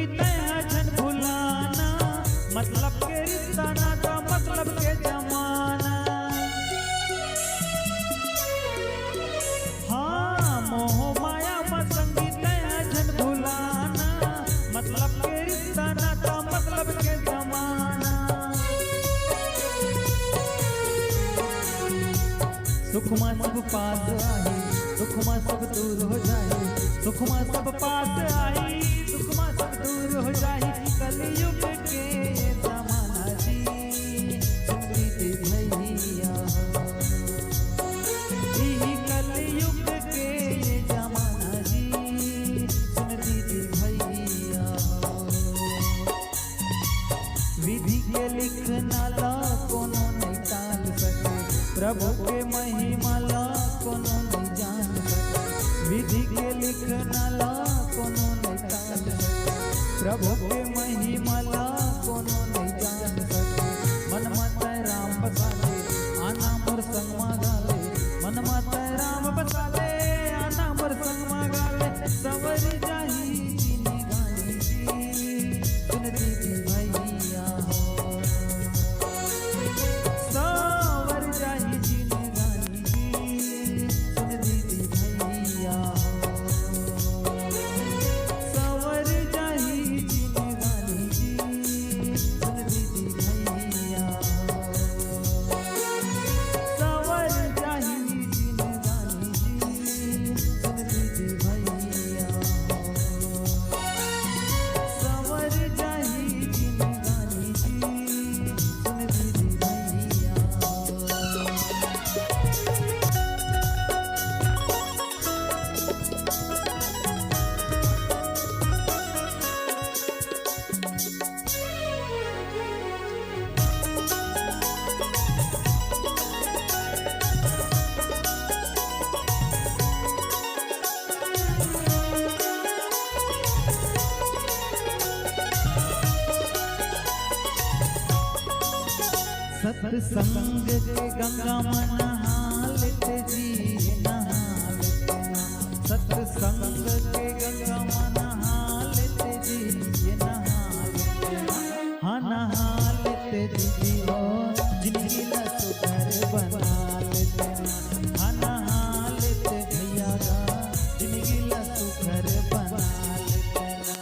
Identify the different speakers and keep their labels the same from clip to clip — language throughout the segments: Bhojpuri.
Speaker 1: दया जन भुलाना, मतलब के रिश्ता नाता मतलब के जमाना। हाँ मोह माया मसंगी दया जन भुलाना, मतलब के रिश्ता नाता मतलब के जमाना। सुख में सब पास आई, दुख में सब दूर हो जाए, सुख में सब पास आई, दुख में सब दूर हो जाए। कलयुग के जमाना जी सुनती भैया, कलयुग के जमाना जी सुनती भैया। विधि के लिखना ला कोनो नहीं टाल सके, प्रभु के महिमा ला कोनो नहीं जान सके। विधि के लिखना ला कोनो नहीं टाल सके, प्रभु के महिमा ला कोनो नहीं जान सके। मन मत राम बसाले आना मोर संग मागाले, मन मत राम बसाले आना मोर संग मागाले। सवर जाही जिनी गानी जी सुनती भैया हो, सवर जाही जिनी गानी जी सुनती भैया हो, सवर जाही जिनी गानी जी सुनती भैया हो, सवर जाही जिनी गानी जी सुनती भैया हो, सवर जाही जिनी गानी जी सुनती भैया हो। सत्संग के गंगा में नहा लेते जी नहा लेते ना, सत्संग के गंगा में नहा लेते जी नहा लेते ना। हाँ नहा लेते जी हो जिंदगी न सुधर बना लेते ना। हाँ नहा लेते भैया का जिंदगी न सुधर बना लेते ना।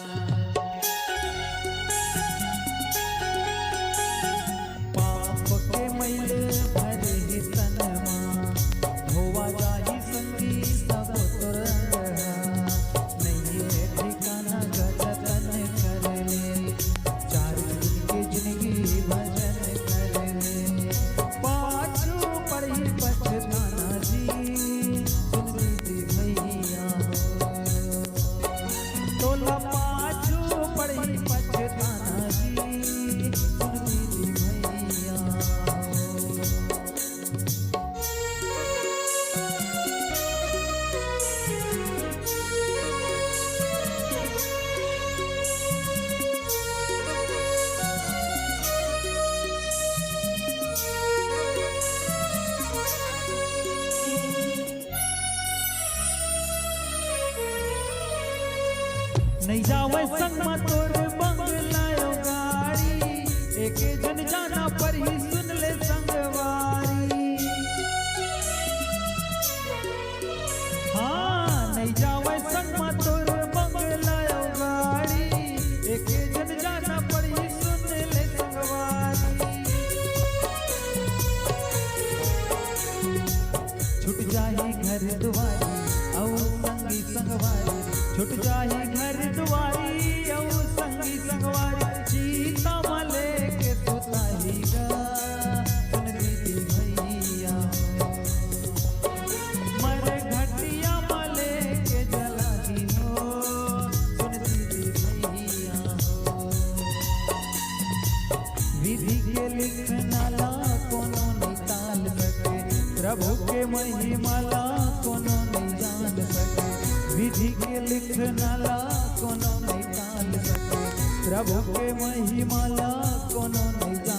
Speaker 1: मैले भरे तनमा होवा जाही संगी सब तुरंग, नहीं है ठिकाना गजतन कर ले, चार दिन की जिंदगी भजन कर ले। पाछू पड़ी पछताना जी सुनती भैया हो, तोला पाछू पड़ी पछताना जी सुनती भैया हो। नहीं जावे संग में तोर बंगलायो गाड़ी, एक जन जाना पर ही सुन ले संगवारी। हाँ नहीं जावे संग में तोर बंगलायो गाड़ी, एक जन जाना पर ही सुन ले संगवारी। छुट जाही घर दुआरी औ संगी संगवारी, छुट जाही घर दुआरी औ संगी संगवारी। चीता मले के सुताही गा सुनती भैया हो, मर घटिया मले के जलाही हो सुनती भैया हो। विधि के लिखना ला कोनो नहीं टाल सके, प्रभु के महिमा ला कोनो नहीं जान सके। विधि के लिखना ला कोनो नहीं टाल सके, प्रभु के महिमा ला कोनो नहीं जान